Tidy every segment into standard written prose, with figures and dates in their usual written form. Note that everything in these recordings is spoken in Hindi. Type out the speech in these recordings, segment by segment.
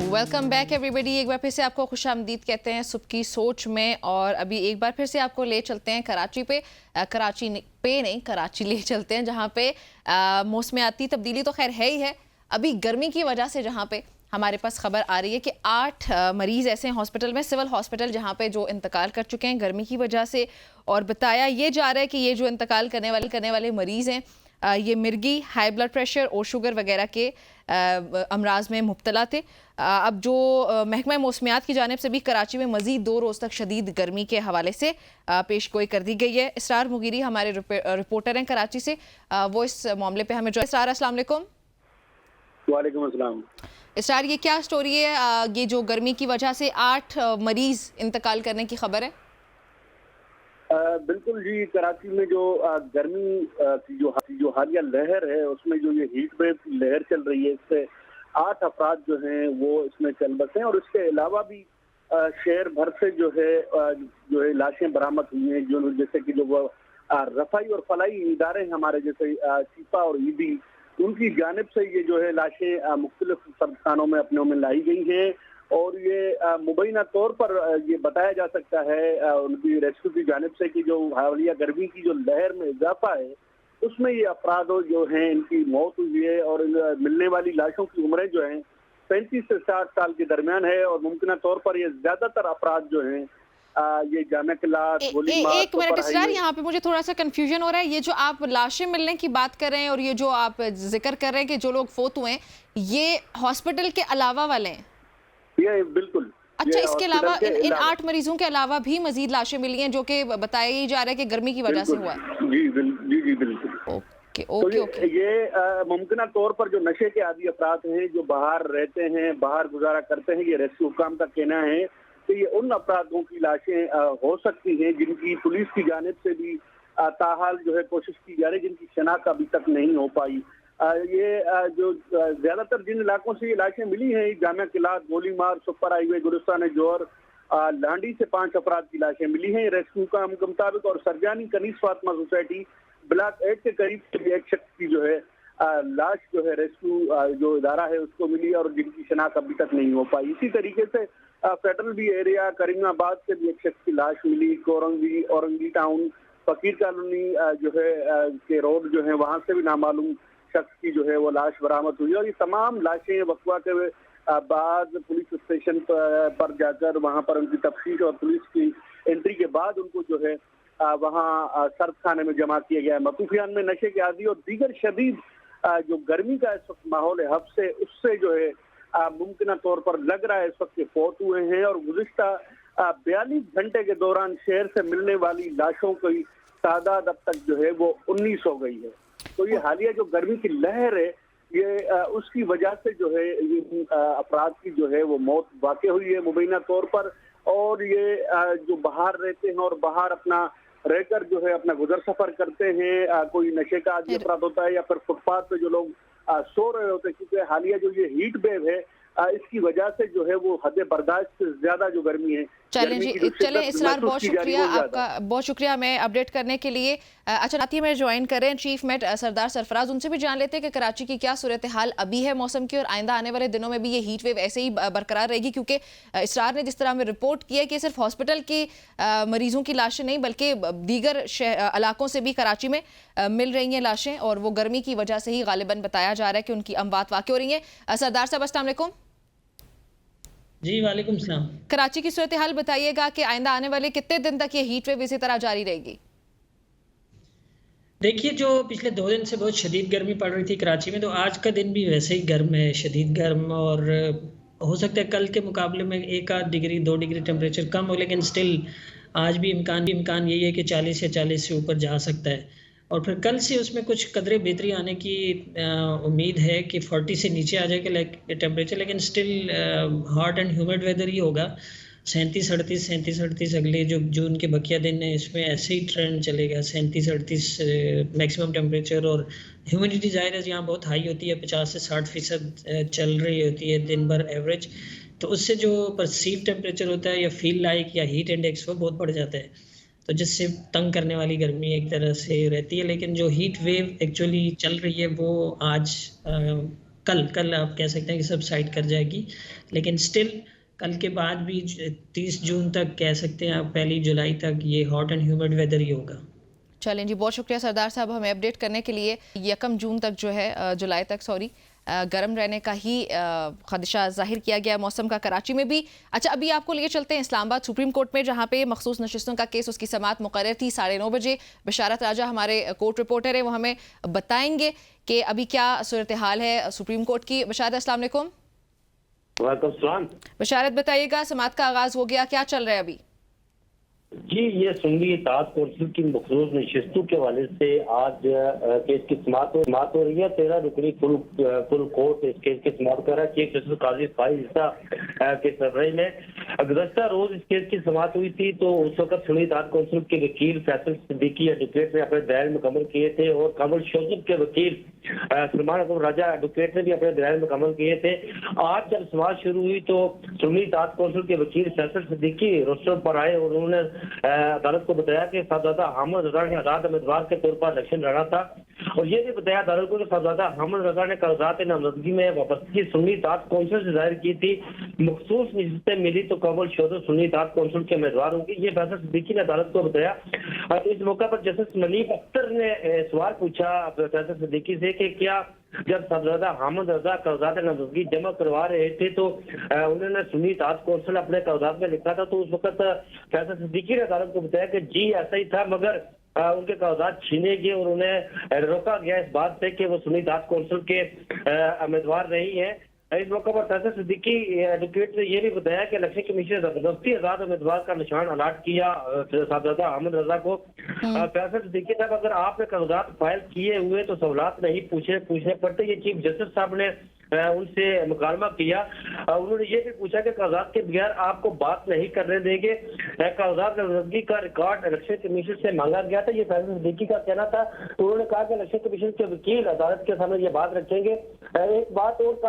Welcome back everybody. एक बार फिर से आपको खुशामदीद कहते हैं सुबह की सोच में। और अभी एक बार फिर से आपको ले चलते हैं कराची पे। कराची ले चलते हैं जहाँ पे मौसमियाती तब्दीली तो खैर है ही है। अभी गर्मी की वजह से जहाँ पे हमारे पास खबर आ रही है कि 8 मरीज़ ऐसे हैं हॉस्पिटल में, सिविल हॉस्पिटल जहाँ पे जो इंतकाल कर चुके हैं गर्मी की वजह से। और बताया ये जा रहा है कि ये जो इंतकाल करने वाले मरीज़ हैं ये मिर्गी, हाई ब्लड प्रेशर और शुगर वगैरह के अमराज में मुब्तला थे। अब जो महकमा मौसमियात की जानिब से भी कराची में मज़ीद 2 रोज़ तक शदीद गर्मी के हवाले से पेश गोई कर दी गई है। इसरार मुगीरी हमारे रिपोर्टर हैं कराची से, वो इस मामले पे हमें जो इसरार, अस्सलाम वालेकुम। वालेकुम अस्सलाम। इसरार, ये क्या स्टोरी है? ये जो गर्मी की वजह से 8 मरीज़ इंतकाल करने की खबर है। बिल्कुल जी, कराची में जो गर्मी की जो हालिया लहर है उसमें जो ये हीट वेव की लहर चल रही है, इससे 8 अफराद जो हैं वो इसमें चल बसे हैं। और इसके अलावा भी शहर भर से जो है लाशें बरामद हुई हैं, जो जैसे कि जो रफाई और फलाई इदारे हैं हमारे, जैसे शिफा और ईदी, उनकी जानिब से ये जो है लाशें मुख्तलिफ सबखानों में अपने में लाई गई हैं। और ये मुबैना तौर पर ये बताया जा सकता है उनकी रेस्क्यू की जानिब से कि जो हालिया गर्मी की जो लहर में इजाफा है उसमें ये अफराद जो हैं इनकी मौत हुई है। और मिलने वाली लाशों की उम्रें जो हैं 35 से 60 साल के दरमियान है। और मुमकिन तौर पर ये ज्यादातर अफराद जो हैं ये जामे क्लास एक मिनट इसरार, यहाँ पे मुझे थोड़ा सा कंफ्यूजन हो रहा है। ये जो आप लाशें मिलने की बात कर रहे हैं और ये जो आप जिक्र कर रहे हैं कि जो लोग फोत हुए हैं, ये हॉस्पिटल के अलावा वाले हैं? ये बिल्कुल। अच्छा, इसके अलावा इन 8 मरीजों के अलावा भी मजीद लाशें मिली हैं जो कि बताया ही जा रहा है कि गर्मी की वजह से हुआ है। जी बिल्कुल। ओके। तो ये मुमकिन तौर पर जो नशे के आदी अफराद हैं जो बाहर रहते हैं, बाहर गुजारा करते हैं, ये रेस्क्यू हुकाम का कहना है कि ये उन अफरादों की लाशें हो सकती हैं जिनकी पुलिस की जानिब से भी ताहाल जो है कोशिश की जा रही, जिनकी शनाख्त अभी तक नहीं हो पाई। ये जो ज्यादातर जिन इलाकों से ये लाशें मिली हैं, जामिया किलात, गोलीमार, सुपर हाईवे, गुलिस्तान जोहर, लांडी से 5 अफराद की लाशें मिली हैं रेस्क्यू काम के मुताबिक। और सरजानी कनीस फातिमा सोसाइटी ब्लॉक 8 के करीब से एक शख्स की जो है लाश जो है रेस्क्यू जो इदारा है उसको मिली और जिनकी शनाख्त अभी तक नहीं हो पाई। इसी तरीके से फेडरल बी एरिया करीमाबाद से भी एक शख्स की लाश मिली। औरंगी टाउन, फकीर कॉलोनी जो है के रोड जो है वहां से भी नामालूम शख्स की जो है वो लाश बरामद हुई। और ये तमाम लाशें वकवा के बाद पुलिस स्टेशन पर जाकर वहां पर उनकी तफ्तीश और पुलिस की एंट्री के बाद उनको जो है वहां सर्द खाने में जमा किया गया है। मतूफियान में नशे के आदी और दीगर शदीद जो गर्मी का इस वक्त माहौल है हब से, उससे जो है मुमकिन तौर पर लग रहा है इस वक्त फौत हुए हैं। और गुज़िश्ता 42 घंटे के दौरान शहर से मिलने वाली लाशों की तादाद अब तक जो है वो 19 हो गई है। तो ये हालिया जो गर्मी की लहर है ये उसकी वजह से जो है अपराध की जो है वो मौत वाक़ई हुई है मुबैना तौर पर। और ये जो बाहर रहते हैं और बाहर अपना रहकर जो है अपना गुजर सफर करते हैं, कोई नशे का आदि अपराध होता है या फिर फुटपाथ पे जो लोग सो रहे होते हैं, क्योंकि हालिया जो ये हीट वेव है इसकी वजह से जो है वो हद बर्दाश्त से ज्यादा जो गर्मी है। चलें इसरार, बहुत शुक्रिया आपका, बहुत शुक्रिया हमें अपडेट करने के लिए। अच्छा, साथ ही में ज्वाइन कर रहे हैं चीफ मेट सरदार सरफराज, उनसे भी जान लेते हैं कि कराची की क्या सूरत हाल अभी है मौसम की और आइंदा आने वाले दिनों में भी ये हीट वेव ऐसे ही बरकरार रहेगी। क्योंकि इसरार ने जिस तरह हमें रिपोर्ट किया है कि सिर्फ हॉस्पिटल की मरीजों की लाशें नहीं बल्कि दीगर इलाकों से भी कराची में मिल रही हैं लाशें, और वो गर्मी की वजह से ही गालिबन बताया जा रहा है कि उनकी अमवात वाक़ई हो रही हैं। सरदार साहब अस्सलाम वालेकुम। जी वालेकुम सलाम। कराची की सूरत हाल बताइएगा कि आइंदा आने वाले कितने दिन तक ये हीट वेव इसी तरह जारी रहेगी? देखिए, जो पिछले 2 दिन से बहुत शदीद गर्मी पड़ रही थी कराची में, तो आज का दिन भी वैसे ही गर्म है, शदीद गर्म। और हो सकता है कल के मुकाबले में 1 डिग्री 2 डिग्री टेम्परेचर कम हो, लेकिन स्टिल आज भी इम्कान यही है कि 40 या 40 से ऊपर जा सकता है। और फिर कल से उसमें कुछ कदरे बेहतरी आने की उम्मीद है कि 40 से नीचे आ जाएगा टेम्परेचर, लेकिन still hot and humid weather ही होगा। 37-38 अगले जो जून के बकिया दिन है इसमें ऐसे ही ट्रेंड चलेगा, 37-38 मैक्सिमम टेम्परेचर। और ह्यूमिडिटी ज़ाहिर है यहाँ बहुत हाई होती है, 50 से 60% चल रही होती है दिन भर एवरेज। तो उससे जो परसीव टेम्परेचर होता है या फील लाइक या हीट इंडेक्स वो बहुत बढ़ जाता है, तो जिससे तंग करने वाली गर्मी एक तरह से रहती है। लेकिन जो हीट वेव एक्चुअली चल रही है वो आज कल आप कह सकते हैं कि सबसाइड कर जाएगी, लेकिन स्टिल कल के बाद भी 30 जून तक कह सकते हैं आप, 1 जुलाई तक ये हॉट एंड ह्यूमिड वेदर ही होगा। चलें जी, बहुत शुक्रिया सरदार साहब हमें अपडेट करने के लिए। 1 जून तक जो है जुलाई तक गर्म रहने का ही खदशा जाहिर किया गया मौसम का कराची में भी। अच्छा, अभी आपको लिए चलते हैं इस्लामाबाद सुप्रीम कोर्ट में, जहां पे मखसूस नशिस्तों का केस उसकी समाअत मुकर्रर थी 9:30 बजे। बशारत राजा हमारे कोर्ट रिपोर्टर है, वो हमें बताएंगे कि अभी क्या सूरत हाल है सुप्रीम कोर्ट की। बशारत, अस्सलाम वालेकुम। वालेकुम सलाम। बशारत, बताइएगा, समाअत का आगाज हो गया, क्या चल रहा है अभी? जी, ये सुन्नी इत्तेहाद कौंसिल की मखसूस नशिस्तों के हवाले से आज केस की समाअत हो रही है। 13 रुकनी फुल कोर्ट इस केस की समाअत कर रहा है। चीफ जस्टिस काजी फाइज ईसा के सरबराही में गुज़श्ता रोज इस केस की समाअत हुई थी, तो उस वक्त सुन्नी इत्तेहाद कौंसिल के वकील फैसल सिद्दीकी एडवोकेट ने अपने दलाइल मुकम्मल किए थे, और कमल शोजब के वकील सलमान अकबर राजा एडवोकेट ने भी अपने दलाइल मुकम्मल किए थे। आज जब समाअत शुरू हुई तो सुन्नी इत्तेहाद कौंसिल के वकील फैसल सिद्दीकी रोस्टर पर आए और उन्होंने अदालत को बताया कि साहबजादा हामिद रजा ने आजाद उम्मीदवार के तौर पर इलेक्शन लड़ा था, और ये भी बताया अदालत को कि साहबजादा हामिद रजा ने कागजात नामजदगी में वापसी की सुन्नी इत्तेहाद कौंसिल से जाहिर की थी। मखसूस नशिस्तें मिली तो कमल शोजब सुन्नी इत्तेहाद कौंसिल के उम्मीदवार होंगे, ये फैसल सिद्दीकी ने अदालत को बताया। इस मौका पर जस्टिस मलिक अख्तर ने सवाल पूछा फैसल सिद्दीकी से कि क्या जब साहबजादा हामिद रजा कागजात नामजदगी जमा करवा रहे थे तो उन्होंने सुन्नी इत्तेहाद कौंसिल अपने कागजात में लिखा था, तो उस वक्त फैसल सिद्दीकी ने अदालत को बताया कि जी ऐसा ही था, मगर उनके कागजात छीने गए और उन्हें रोका गया इस बात से कि वो सुन्नी इत्तेहाद कौंसिल के उम्मीदवार नहीं है। इस मौके पर फैसल सिद्दीकी एडवोकेट ने यह भी बताया कि इलेक्शन कमीशन ने जबरदस्ती आजाद उम्मीदवार का निशान अलाट किया साहबजादा हामिद रजा को। फैसल सिद्दीकी साहब, अगर आपने कागजात फाइल किए हुए तो सवालात नहीं पूछने पड़ते। ये चीफ जस्टिस साहब ने उनसे मुकालमा किया। उन्होंने ये भी पूछा कि कागजात के बगैर आपको बात नहीं करने देंगे। कागजात नामजदगी का रिकॉर्ड इलेक्शन कमीशन से मांगा गया था, ये फैसल सिद्दीकी का कहना था। उन्होंने कहा कि इलेक्शन कमीशन के वकील अदालत के सामने ये बात रखेंगे। एक बात और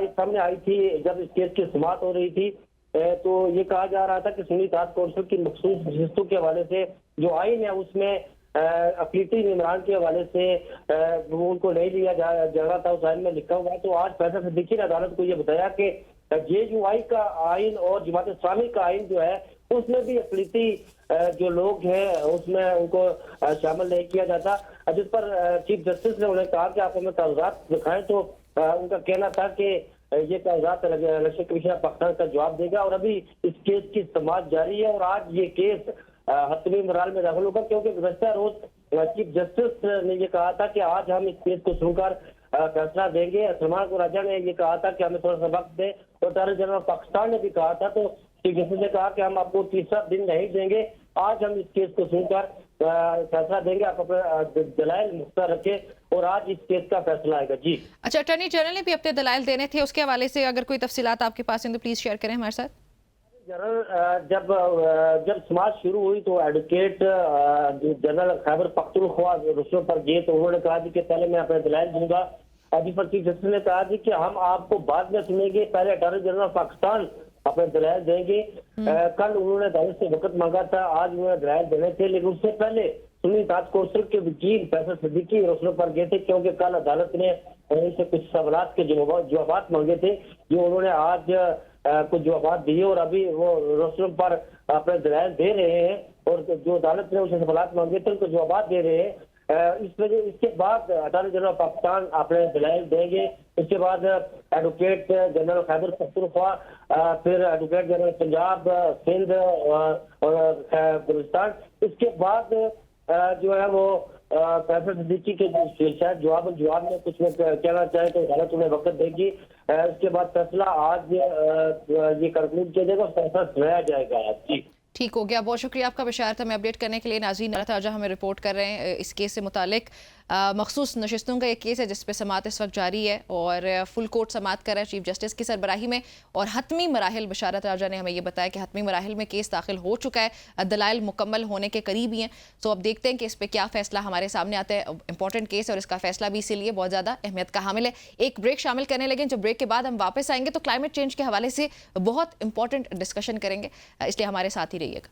सामने आई थी जब इस केस की समाअत हो रही थी, तो ये कहा जा रहा था कि सुन्नी इत्तेहाद कौंसिल की मखसूस नशिस्तों के हवाले से जो आइन है उसमें अकलीती निमरान के हवाले से वो उनको नहीं लिया जा रहा था, उस आइन में लिखा हुआ है। तो आज फैसल सिद्दीकी ने अदालत को ये बताया कि JUI का आइन और जमात इस्लामी का आइन जो है उसमें भी अकलीती जो लोग हैं उसमें उनको शामिल नहीं किया जाता, जिस पर चीफ जस्टिस ने उन्हें कहा कि आप हमें कागजात दिखाएं, तो उनका कहना था कि ये कागजात इलेक्शन कमीशन ऑफ पाकिस्तान का जवाब देगा। और अभी इस केस की समाअत जारी है और आज ये केस हतमी मराल में दाखिल होगा, क्योंकि गुज़श्ता रोज चीफ जस्टिस ने ये कहा था कि आज हम इस केस को सुनकर फैसला देंगे। सलमान राजा ने ये कहा था कि हमें थोड़ा सा वक्त दें, और अटॉर्नी जनरल पाकिस्तान ने भी कहा था, तो चीफ जस्टिस ने कहा कि हम आपको तीसरा दिन नहीं देंगे, आज हम इस केस को सुनकर फैसला देंगे, आप अपने दलाइल मुख्तार रखें और आज इस केस का फैसला आएगा। जी अच्छा, अटॉर्नी जनरल ने भी अपने दलाइल देने थे, उसके हवाले से अगर कोई तफसीलात आपके पास हैं तो प्लीज शेयर करें हमारे साथ। जनरल जब समाअत शुरू हुई तो एडवोकेट जनरल खैबर पख्तूनख्वा रुस्सों पर गए, तो उन्होंने कहा कि पहले मैं अपने दलाइल दूंगा। अभी पर चीफ जस्टिस ने कहा कि हम आपको बाद में सुनेंगे, पहले अटॉर्नी जनरल पाकिस्तान अपने दलाइल देंगे। कल उन्होंने अदालत से वक्त मांगा था, आज उन्होंने दलाइल देने थे, लेकिन उससे पहले सुन्नी इत्तेहाद कौंसिल के वकील फैसल सिद्दीकी रोस्टर पर गए थे, क्योंकि कल अदालत ने उनसे कुछ सवालात के जवाब मांगे थे, जो उन्होंने आज कुछ जवाब दिए और अभी वो रोस्टर पर अपने दलाइल दे रहे हैं, और जो अदालत ने उनसे सवालात मांगे थे उनको जवाब दे रहे हैं। इसके बाद अटॉर्नी जनरल पाकिस्तान अपने दलाइल देंगे। इसके बाद एडवोकेट जनरल खैबर पख्तूनख्वा, फिर एडवोकेट जनरल पंजाब, सिंध और बलूचिस्तान। इसके बाद जो है वो फैसल सिद्दीकी के शायद जवाब में कुछ कहना चाहे तो अदालत उन्हें वक्त देगी। इसके बाद फैसला आज ये कंक्लूड किया जाएगा, फैसला सुनाया जाएगा। जी ठीक हो गया, बहुत शुक्रिया आपका बशारत हमें अपडेट करने के लिए। नाज़रीन, राजा हमें रिपोर्ट कर रहे हैं इस केस से मुतालिक। मखसूस नशिस्तों का एक केस है जिस पे समाअत इस वक्त जारी है और फुल कोर्ट समाअत कर रहा है चीफ जस्टिस की सरबराही में, और हतमी मराहिल, बशारत राजा ने हमें ये बताया कि हतमी मराहिल में केस दाखिल हो चुका है, दलाइल मुकम्मल होने के करीब ही हैं। सो अब देखते हैं कि इस पर क्या फैसला हमारे सामने आता है। इंपॉर्टेंट केस और इसका फैसला भी इसीलिए बहुत ज़्यादा अहमियत का हामिल है। एक ब्रेक शामिल करने लगे, जब ब्रेक के बाद हम वापस आएंगे तो क्लाइमेट चेंज के हवाले से बहुत इंपॉर्टेंट डिस्कशन करेंगे, इसलिए हमारे साथ ही रहिएगा।